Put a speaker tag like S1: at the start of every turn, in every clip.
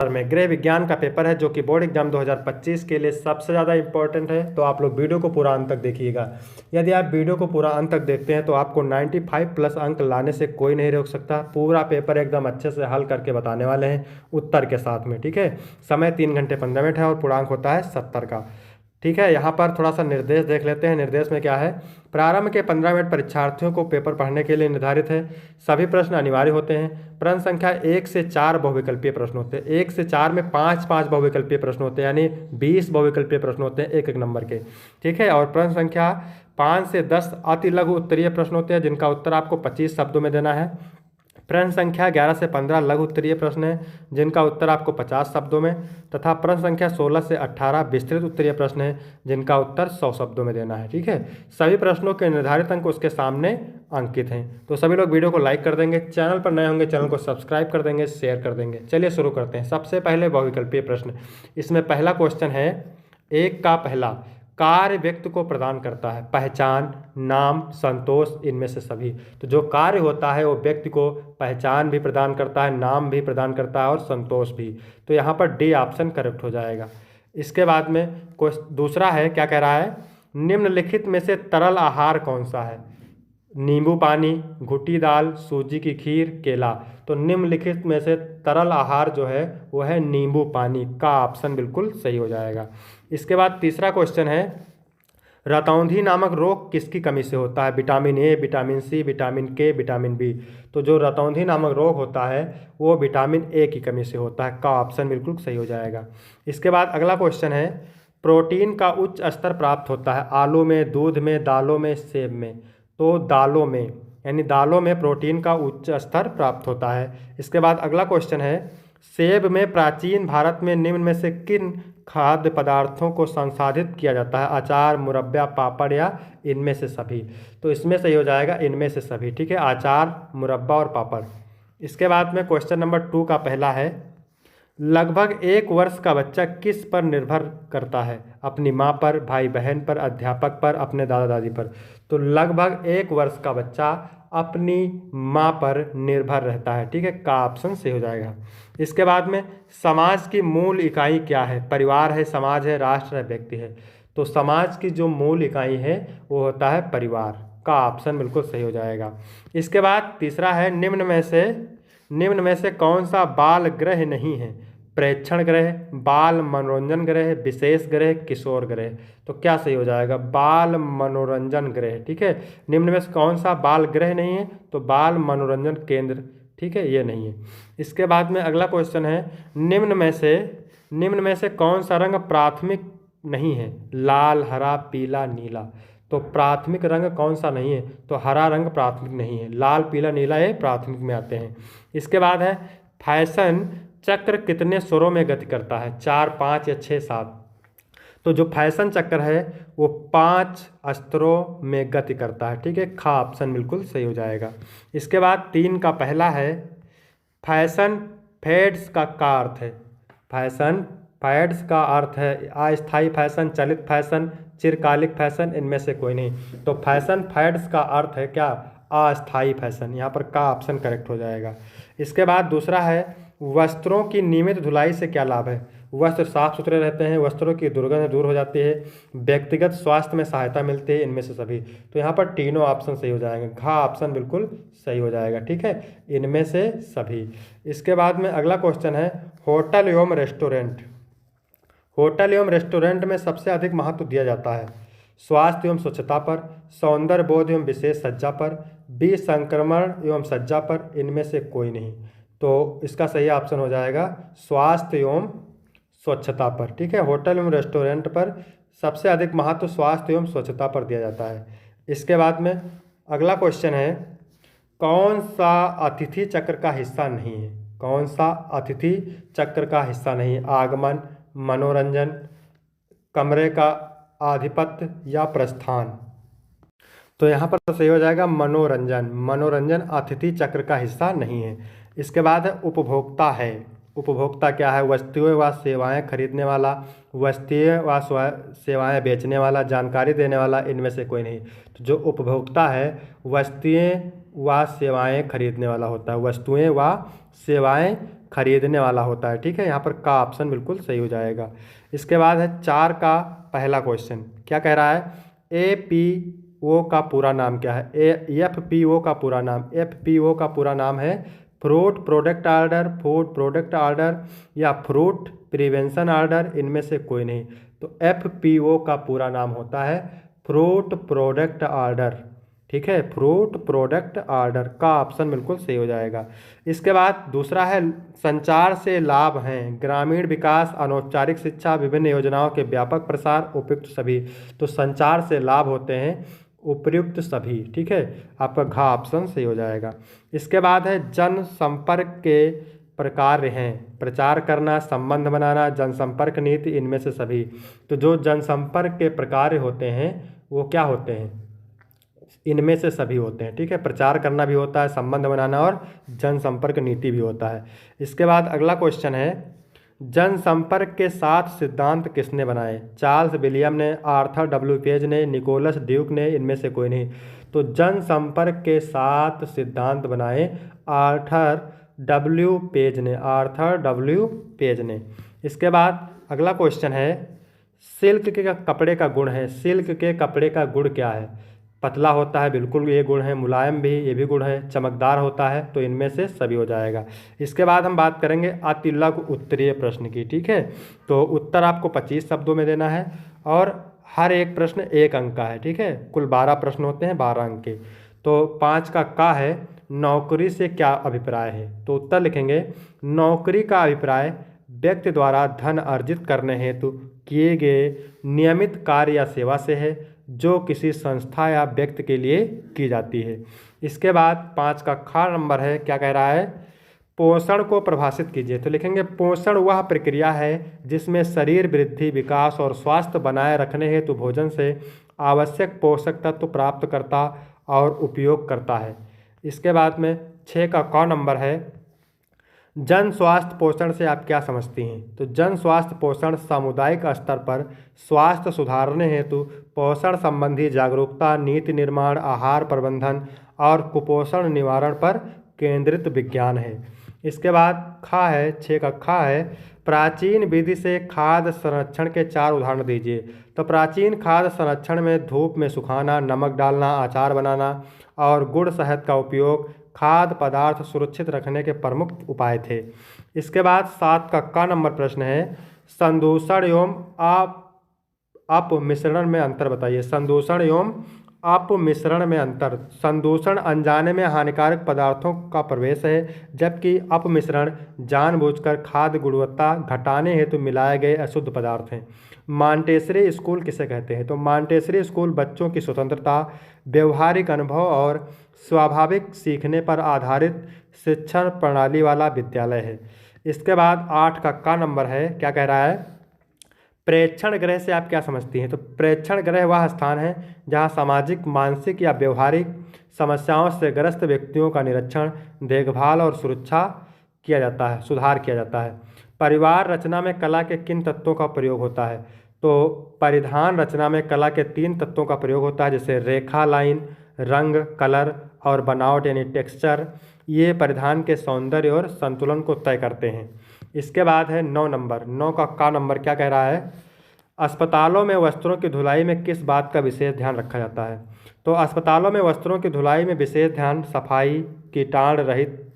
S1: में गृह विज्ञान का पेपर है जो कि बोर्ड एग्जाम 2025 के लिए सबसे ज़्यादा इंपॉर्टेंट है। तो आप लोग वीडियो को पूरा अंत तक देखिएगा। यदि आप वीडियो को पूरा अंत तक देखते हैं तो आपको 95 प्लस अंक लाने से कोई नहीं रोक सकता। पूरा पेपर एकदम अच्छे से हल करके बताने वाले हैं उत्तर के साथ में, ठीक है। समय 3 घंटे 15 मिनट है और पूर्णांक होता है 70 का, ठीक है। यहाँ पर थोड़ा सा निर्देश देख लेते हैं। निर्देश में क्या है, प्रारंभ के 15 मिनट परीक्षार्थियों को पेपर पढ़ने के लिए निर्धारित है। सभी प्रश्न अनिवार्य होते हैं। प्रश्न संख्या 1 से 4 बहुविकल्पीय प्रश्न होते हैं। 1 से 4 में 5-5 बहुविकल्पीय प्रश्न होते हैं, यानी 20 बहुविकल्पीय प्रश्न होते हैं 1-1 नंबर के, ठीक है। और प्रश्न संख्या 5 से 10 अति लघु उत्तरीय प्रश्न होते हैं जिनका उत्तर आपको 25 शब्दों में देना है। प्रश्न संख्या 11 से 15 लघु उत्तरीय प्रश्न हैं जिनका उत्तर आपको 50 शब्दों में, तथा प्रश्न संख्या 16 से 18 विस्तृत उत्तरीय प्रश्न हैं जिनका उत्तर 100 शब्दों में देना है, ठीक है। सभी प्रश्नों के निर्धारित अंक उसके सामने अंकित हैं। तो सभी लोग वीडियो को लाइक कर देंगे, चैनल पर नए होंगे चैनल को सब्सक्राइब कर देंगे, शेयर कर देंगे। चलिए शुरू करते हैं। सबसे पहले बहुविकल्पीय प्रश्न, इसमें पहला क्वेश्चन है, 1 का पहला, कार्य व्यक्ति को प्रदान करता है पहचान, नाम, संतोष, इनमें से सभी। तो जो कार्य होता है वो व्यक्ति को पहचान भी प्रदान करता है, नाम भी प्रदान करता है और संतोष भी। तो यहाँ पर डी ऑप्शन करेक्ट हो जाएगा। इसके बाद में दूसरा है, क्या कह रहा है, निम्नलिखित में से तरल आहार कौन सा है। नींबू पानी, घुटी दाल, सूजी की खीर, केला। तो निम्नलिखित में से तरल आहार जो है वो है नींबू पानी, का ऑप्शन बिल्कुल सही हो जाएगा। इसके बाद तीसरा क्वेश्चन है, रतौंधी नामक रोग किसकी कमी से होता है। Vitamin A, vitamin C, vitamin K, vitamin B. तो जो रतौंधी नामक रोग होता है वो विटामिन ए की कमी से होता है, का ऑप्शन बिल्कुल सही हो जाएगा। इसके बाद अगला क्वेश्चन है, प्रोटीन का उच्च स्तर प्राप्त होता है आलू में, दूध में, दालों में, सेब में। तो दालों में, यानी दालों में प्रोटीन का उच्च स्तर प्राप्त होता है। इसके बाद अगला क्वेश्चन है, सेब में प्राचीन भारत में निम्न में से किन खाद्य पदार्थों को संसाधित किया जाता है। अचार, मुरब्बा, पापड़ या इनमें से सभी। तो इसमें सही हो जाएगा इनमें से सभी, ठीक है, अचार, मुरब्बा और पापड़। इसके बाद में क्वेश्चन नंबर 2 का पहला है, लगभग 1 वर्ष का बच्चा किस पर निर्भर करता है। अपनी माँ पर, भाई बहन पर, अध्यापक पर, अपने दादा दादी पर। तो लगभग 1 वर्ष का बच्चा अपनी माँ पर निर्भर रहता है, ठीक है, का ऑप्शन सही हो जाएगा। इसके बाद में समाज की मूल इकाई क्या है। परिवार है, समाज है, राष्ट्र है, व्यक्ति है। तो समाज की जो मूल इकाई है वो होता है परिवार, का ऑप्शन बिल्कुल सही हो जाएगा। इसके बाद तीसरा है, निम्न में से कौन सा बाल ग्रह नहीं है। प्रेक्षण ग्रह, बाल मनोरंजन ग्रह, विशेष ग्रह, किशोर ग्रह। तो क्या सही हो जाएगा, बाल मनोरंजन ग्रह, ठीक है। निम्न में से कौन सा बाल ग्रह नहीं है, तो बाल मनोरंजन केंद्र, ठीक है, ये नहीं है। इसके बाद में अगला क्वेश्चन है, निम्न में से कौन सा रंग प्राथमिक नहीं है। लाल, हरा, पीला, नीला। तो प्राथमिक रंग कौन सा नहीं है, तो हरा रंग प्राथमिक नहीं है, लाल, पीला, नीला ये प्राथमिक में आते हैं। इसके बाद है, फैशन चक्र कितने स्वरों में गति करता है। 4, 5 या 6, 7। तो जो फैशन चक्र है वो 5 स्तरों में गति करता है, ठीक है, खा ऑप्शन बिल्कुल सही हो जाएगा। इसके बाद 3 का पहला है, फैशन फेड्स का अर्थ है। फैशन फैड्स का अर्थ है अस्थायी फैशन, चलित फैशन, चिरकालिक फैशन, इनमें से कोई नहीं। तो फैशन फैड्स का अर्थ है क्या, अस्थायी फैशन, यहाँ पर का ऑप्शन करेक्ट हो जाएगा। इसके बाद दूसरा है, वस्त्रों की नियमित धुलाई से क्या लाभ है। वस्त्र साफ सुथरे रहते हैं, वस्त्रों की दुर्गंध दूर हो जाती है, व्यक्तिगत स्वास्थ्य में सहायता मिलती है, इनमें से सभी। तो यहाँ पर तीनों ऑप्शन सही हो जाएंगे, घा ऑप्शन बिल्कुल सही हो जाएगा, ठीक है, इनमें से सभी। इसके बाद में अगला क्वेश्चन है, होटल एवं रेस्टोरेंट। होटल एवं रेस्टोरेंट में सबसे अधिक महत्व दिया जाता है स्वास्थ्य एवं स्वच्छता पर, सौंदर्य बोध एवं विशेष सज्जा पर, विसंक्रमण एवं सज्जा पर, इनमें से कोई नहीं। तो इसका सही ऑप्शन हो जाएगा स्वास्थ्य एवं स्वच्छता पर, ठीक है। होटल एवं रेस्टोरेंट पर सबसे अधिक महत्व स्वास्थ्य एवं स्वच्छता पर दिया जाता है। इसके बाद में अगला क्वेश्चन है, कौन सा अतिथि चक्र का हिस्सा नहीं है। कौन सा अतिथि चक्र का हिस्सा नहीं है। आगमन, मनोरंजन, कमरे का आधिपत्य या प्रस्थान। तो यहाँ पर सही हो जाएगा मनोरंजन। मनोरंजन अतिथि चक्र का हिस्सा नहीं है। इसके बाद है, उपभोक्ता है। उपभोक्ता क्या है, वस्तुएं व सेवाएं खरीदने वाला, वस्तुएं व सेवाएं बेचने वाला, जानकारी देने वाला, इनमें से कोई नहीं। तो जो उपभोक्ता है वस्तुएं व सेवाएं खरीदने वाला होता है, वस्तुएं व सेवाएं खरीदने वाला होता है। ठीक है, यहाँ पर का ऑप्शन बिल्कुल सही हो जाएगा। इसके बाद है 4 का पहला क्वेश्चन, क्या कह रहा है, APO का पूरा नाम क्या है। FPO का पूरा नाम, FPO का पूरा नाम है fruit product order, food product order या फ्रूट प्रिवेंशन ऑर्डर, इनमें से कोई नहीं। तो FPO का पूरा नाम होता है फ्रूट प्रोडक्ट ऑर्डर। ठीक है, फ्रूट प्रोडक्ट ऑर्डर का ऑप्शन बिल्कुल सही हो जाएगा। इसके बाद दूसरा है संचार से लाभ हैं, ग्रामीण विकास, अनौपचारिक शिक्षा, विभिन्न योजनाओं के व्यापक प्रसार, उपयुक्त सभी। तो संचार से लाभ होते हैं उपयुक्त सभी। ठीक है, आपका घ ऑप्शन सही हो जाएगा। इसके बाद है जनसंपर्क के प्रकार हैं, प्रचार करना, संबंध बनाना, जनसंपर्क नीति, इनमें से सभी। तो जो जनसंपर्क के प्रकार होते हैं वो क्या होते हैं, इनमें से सभी होते हैं। ठीक है, प्रचार करना भी होता है, संबंध बनाना और जनसंपर्क नीति भी होता है। इसके बाद अगला क्वेश्चन है, जनसंपर्क के 7 सिद्धांत किसने बनाए। चार्ल्स विलियम ने, आर्थर डब्ल्यू पेज ने, निकोलस ड्यूक ने, इनमें से कोई नहीं। तो जनसंपर्क के 7 सिद्धांत बनाए आर्थर डब्ल्यू पेज ने, आर्थर डब्ल्यू पेज ने। इसके बाद अगला क्वेश्चन है, सिल्क के कपड़े का गुण है, सिल्क के कपड़े का गुण क्या है। पतला होता है, बिल्कुल ये गुण है, मुलायम भी, ये भी गुण है, चमकदार होता है, तो इनमें से सभी हो जाएगा। इसके बाद हम बात करेंगे अति लघु उत्तरीय प्रश्न की। ठीक है, तो उत्तर आपको 25 शब्दों में देना है और हर एक प्रश्न 1 अंक का है। ठीक है, कुल 12 प्रश्न होते हैं 12 अंक के। तो 5 का है, नौकरी से क्या अभिप्राय है। तो उत्तर लिखेंगे, नौकरी का अभिप्राय व्यक्ति द्वारा धन अर्जित करने हेतु किए गए नियमित कार्य या सेवा से है, जो किसी संस्था या व्यक्ति के लिए की जाती है। इसके बाद 5 का ख नंबर है, क्या कह रहा है, पोषण को परिभाषित कीजिए। तो लिखेंगे, पोषण वह प्रक्रिया है जिसमें शरीर वृद्धि, विकास और स्वास्थ्य बनाए रखने हेतु भोजन से आवश्यक पोषक तत्व प्राप्त करता और उपयोग करता है। इसके बाद में 6 का क नंबर है, जन स्वास्थ्य पोषण से आप क्या समझती हैं। तो जन स्वास्थ्य पोषण सामुदायिक स्तर पर स्वास्थ्य सुधारने हेतु पोषण संबंधी जागरूकता, नीति निर्माण, आहार प्रबंधन और कुपोषण निवारण पर केंद्रित विज्ञान है। इसके बाद खा है, 6 का खा है, प्राचीन विधि से खाद्य संरक्षण के 4 उदाहरण दीजिए। तो प्राचीन खाद्य संरक्षण में धूप में सुखाना, नमक डालना, अचार बनाना और गुड़ शहद का उपयोग खाद्य पदार्थ सुरक्षित रखने के प्रमुख उपाय थे। इसके बाद 7 का क नंबर प्रश्न है, संदूषण एवं अपमिश्रण में अंतर बताइए। संदूषण एवं अपमिश्रण में अंतर, संदूषण अनजाने में हानिकारक पदार्थों का प्रवेश है, जबकि अपमिश्रण जानबूझकर खाद्य गुणवत्ता घटाने हेतु मिलाए गए अशुद्ध पदार्थ हैं। मांटेसरी स्कूल किसे कहते हैं। तो मांटेसरी स्कूल बच्चों की स्वतंत्रता, व्यवहारिक अनुभव और स्वाभाविक सीखने पर आधारित शिक्षण प्रणाली वाला विद्यालय है। इसके बाद 8 का क नंबर है, क्या कह रहा है, प्रेक्षण गृह से आप क्या समझती हैं। तो प्रेक्षण गृह वह स्थान है जहां सामाजिक, मानसिक या व्यवहारिक समस्याओं से ग्रस्त व्यक्तियों का निरीक्षण, देखभाल और सुरक्षा किया जाता है, सुधार किया जाता है। परिवार रचना में कला के किन तत्वों का प्रयोग होता है। तो परिधान रचना में कला के 3 तत्वों का प्रयोग होता है, जैसे रेखा, लाइन, रंग, कलर और बनावट यानी टेक्सचर। ये परिधान के सौंदर्य और संतुलन को तय करते हैं। इसके बाद है 9 नंबर, 9 का नंबर क्या कह रहा है, अस्पतालों में वस्त्रों की धुलाई में किस बात का विशेष ध्यान रखा जाता है। तो अस्पतालों में वस्त्रों की धुलाई में विशेष ध्यान सफाई, कीटाणु रहित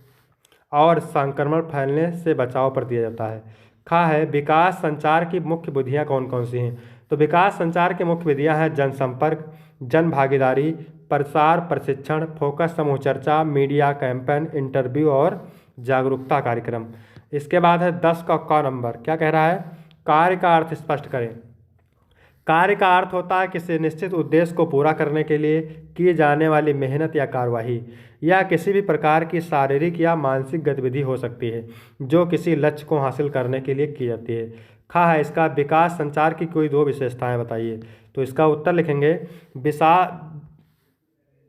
S1: और संक्रमण फैलने से बचाव पर दिया जाता है। खा है, विकास संचार की मुख्य विधियाँ कौन कौन सी हैं। तो विकास संचार की मुख्य विधियाँ हैं जनसंपर्क, जन भागीदारी, प्रसार प्रशिक्षण, फोकस समूह चर्चा, मीडिया कैंपेन, इंटरव्यू और जागरूकता कार्यक्रम। इसके बाद है 10 का क नंबर, क्या कह रहा है, कार्य का अर्थ स्पष्ट करें। कार्य का अर्थ होता है किसी निश्चित उद्देश्य को पूरा करने के लिए की जाने वाली मेहनत या कार्यवाही, या किसी भी प्रकार की शारीरिक या मानसिक गतिविधि हो सकती है जो किसी लक्ष्य को हासिल करने के लिए की जाती है। खा है, इसका विकास संचार की कोई 2 विशेषताएं बताइए। तो इसका उत्तर लिखेंगे,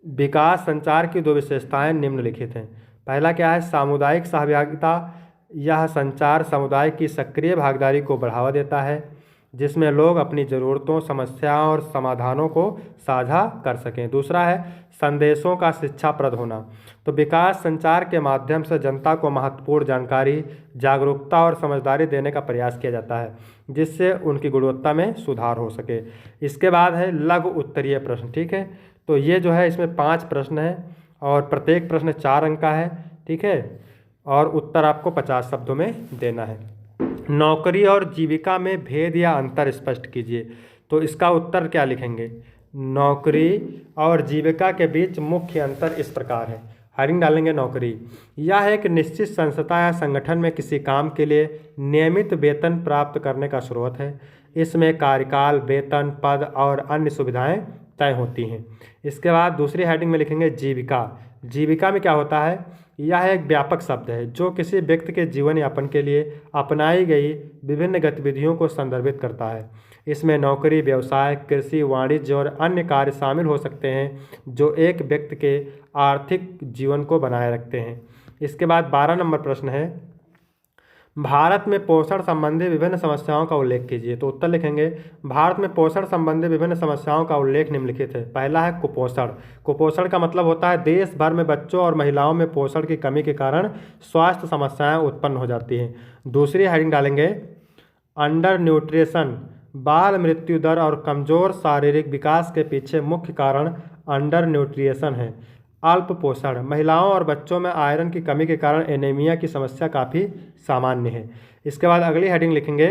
S1: विकास संचार की 2 विशेषताएं निम्नलिखित हैं। पहला क्या है, सामुदायिक सहभागिता, यह संचार समुदाय की सक्रिय भागीदारी को बढ़ावा देता है। जिसमें लोग अपनी ज़रूरतों, समस्याओं और समाधानों को साझा कर सकें। दूसरा है संदेशों का शिक्षाप्रद होना। तो विकास संचार के माध्यम से जनता को महत्वपूर्ण जानकारी, जागरूकता और समझदारी देने का प्रयास किया जाता है, जिससे उनकी गुणवत्ता में सुधार हो सके। इसके बाद है लघु उत्तरीय प्रश्न। ठीक है, तो ये जो है इसमें 5 प्रश्न हैं और प्रत्येक प्रश्न 4 अंक का है। ठीक है, और उत्तर आपको 50 शब्दों में देना है। नौकरी और जीविका में भेद या अंतर स्पष्ट कीजिए। तो इसका उत्तर क्या लिखेंगे? नौकरी और जीविका के बीच मुख्य अंतर इस प्रकार है। हेडिंग डालेंगे नौकरी। यह एक निश्चित संस्था या संगठन में किसी काम के लिए नियमित वेतन प्राप्त करने का स्रोत है। इसमें कार्यकाल, वेतन, पद और अन्य सुविधाएं तय होती हैं। इसके बाद दूसरी हेडिंग में लिखेंगे जीविका। जीविका में क्या होता है? यह एक व्यापक शब्द है जो किसी व्यक्ति के जीवन यापन के लिए अपनाई गई विभिन्न गतिविधियों को संदर्भित करता है। इसमें नौकरी, व्यवसाय, कृषि, वाणिज्य और अन्य कार्य शामिल हो सकते हैं जो एक व्यक्ति के आर्थिक जीवन को बनाए रखते हैं। इसके बाद 12 नंबर प्रश्न है, भारत में पोषण संबंधी विभिन्न समस्याओं का उल्लेख कीजिए। तो उत्तर लिखेंगे, भारत में पोषण संबंधी विभिन्न समस्याओं का उल्लेख निम्नलिखित है। पहला है कुपोषण। कुपोषण का मतलब होता है देश भर में बच्चों और महिलाओं में पोषण की कमी के कारण स्वास्थ्य समस्याएं उत्पन्न हो जाती हैं। दूसरी हेडिंग डालेंगे अंडर न्यूट्रिशन। बाल मृत्यु दर और कमजोर शारीरिक विकास के पीछे मुख्य कारण अंडर न्यूट्रिशन है। अल्प पोषण। महिलाओं और बच्चों में आयरन की कमी के कारण एनीमिया की समस्या काफ़ी सामान्य है। इसके बाद अगली हेडिंग लिखेंगे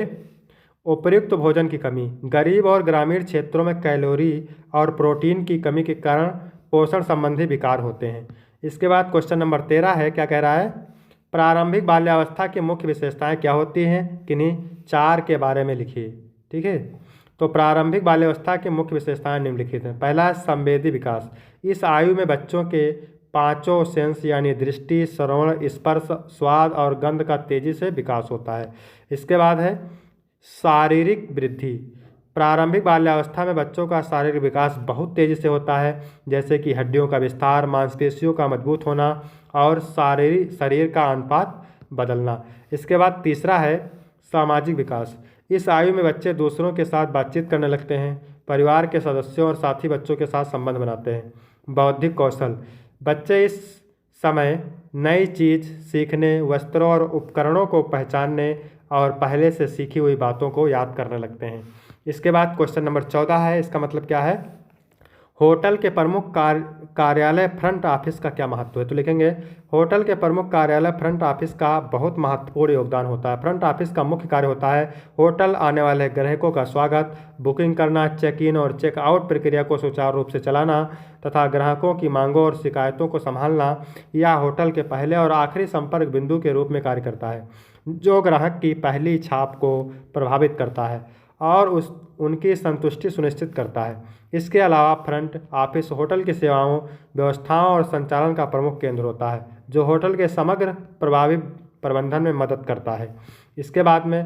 S1: उपयुक्त भोजन की कमी। गरीब और ग्रामीण क्षेत्रों में कैलोरी और प्रोटीन की कमी के कारण पोषण संबंधी विकार होते हैं। इसके बाद क्वेश्चन नंबर 13 है, क्या कह रहा है? प्रारंभिक बाल्यावस्था की मुख्य विशेषताएं क्या होती हैं? किन्हीं 4 के बारे में लिखिए। ठीक है, तो प्रारंभिक बाल्यावस्था की मुख्य विशेषताएं निम्नलिखित हैं। पहला है संवेदी विकास। इस आयु में बच्चों के 5 सेंस यानी दृष्टि, श्रवण, स्पर्श, स्वाद और गंध का तेजी से विकास होता है। इसके बाद है शारीरिक वृद्धि। प्रारंभिक बाल्यावस्था में बच्चों का शारीरिक विकास बहुत तेजी से होता है, जैसे कि हड्डियों का विस्तार, मांसपेशियों का मजबूत होना और शरीर का अनुपात बदलना। इसके बाद तीसरा है सामाजिक विकास। इस आयु में बच्चे दूसरों के साथ बातचीत करने लगते हैं, परिवार के सदस्यों और साथी बच्चों के साथ संबंध बनाते हैं। बौद्धिक कौशल। बच्चे इस समय नई चीज़ सीखने, वस्त्रों और उपकरणों को पहचानने और पहले से सीखी हुई बातों को याद करने लगते हैं। इसके बाद क्वेश्चन नंबर 14 है, इसका मतलब क्या है? होटल के प्रमुख कार्यालय फ्रंट ऑफिस का क्या महत्व है? तो लिखेंगे होटल के प्रमुख कार्यालय फ्रंट ऑफिस का बहुत महत्वपूर्ण योगदान होता है। फ्रंट ऑफिस का मुख्य कार्य होता है होटल आने वाले ग्राहकों का स्वागत, बुकिंग करना, चेक इन और चेक आउट प्रक्रिया को सुचारू रूप से चलाना तथा ग्राहकों की मांगों और शिकायतों को संभालना। यह होटल के पहले और आखिरी संपर्क बिंदु के रूप में कार्य करता है, जो ग्राहक की पहली छाप को प्रभावित करता है और उनकी संतुष्टि सुनिश्चित करता है। इसके अलावा फ्रंट ऑफिस होटल की सेवाओं, व्यवस्थाओं और संचालन का प्रमुख केंद्र होता है, जो होटल के समग्र प्रभावी प्रबंधन में मदद करता है। इसके बाद में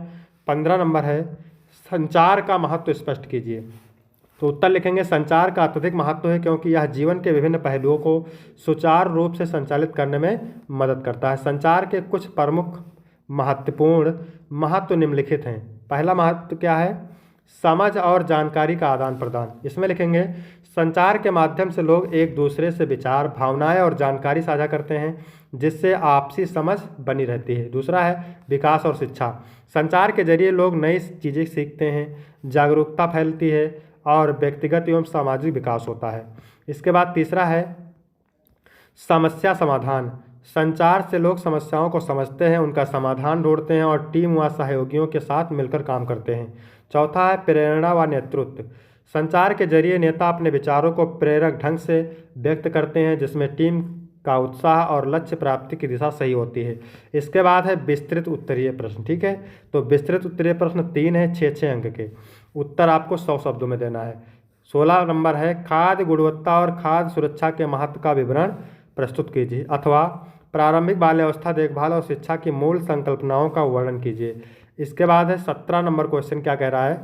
S1: 15 नंबर है संचार का महत्व स्पष्ट कीजिए। तो उत्तर लिखेंगे संचार का अत्यधिक महत्व है क्योंकि यह जीवन के विभिन्न पहलुओं को सुचारू रूप से संचालित करने में मदद करता है। संचार के कुछ प्रमुख महत्वपूर्ण महत्व निम्नलिखित हैं। पहला महत्व क्या है? समझ और जानकारी का आदान प्रदान। इसमें लिखेंगे संचार के माध्यम से लोग एक दूसरे से विचार, भावनाएं और जानकारी साझा करते हैं, जिससे आपसी समझ बनी रहती है। दूसरा है विकास और शिक्षा। संचार के जरिए लोग नई चीज़ें सीखते हैं, जागरूकता फैलती है और व्यक्तिगत एवं सामाजिक विकास होता है। इसके बाद तीसरा है समस्या समाधान। संचार से लोग समस्याओं को समझते हैं, उनका समाधान ढूंढते हैं और टीम व सहयोगियों के साथ मिलकर काम करते हैं। चौथा है प्रेरणा व नेतृत्व। संचार के जरिए नेता अपने विचारों को प्रेरक ढंग से व्यक्त करते हैं, जिसमें टीम का उत्साह और लक्ष्य प्राप्ति की दिशा सही होती है। इसके बाद है विस्तृत उत्तरीय प्रश्न। ठीक है, तो विस्तृत उत्तरीय प्रश्न 3 है, 6 अंक के। उत्तर आपको 100 शब्दों में देना है। 16 नंबर है खाद्य गुणवत्ता और खाद्य सुरक्षा के महत्व का विवरण प्रस्तुत कीजिए, अथवा प्रारंभिक बाल्यावस्था देखभाल और शिक्षा की मूल संकल्पनाओं का वर्णन कीजिए। इसके बाद है 17 नंबर क्वेश्चन, क्या कह रहा है?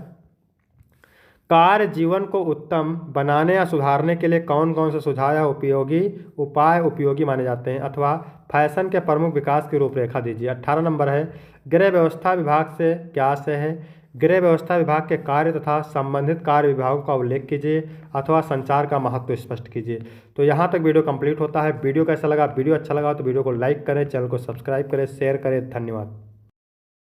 S1: कार्य जीवन को उत्तम बनाने या सुधारने के लिए कौन कौन से सुझाव या उपयोगी माने जाते हैं, अथवा फैशन के प्रमुख विकास की रूपरेखा दीजिए। 18 नंबर है गृह व्यवस्था विभाग से क्या आशय है? गृह व्यवस्था विभाग के कार्य तथा संबंधित कार्य विभागों का उल्लेख कीजिए अथवा संचार का महत्व स्पष्ट कीजिए। तो यहाँ तक वीडियो कंप्लीट होता है। वीडियो कैसा लगा? वीडियो अच्छा लगा तो वीडियो को लाइक करें, चैनल को सब्सक्राइब करें, शेयर करें। धन्यवाद।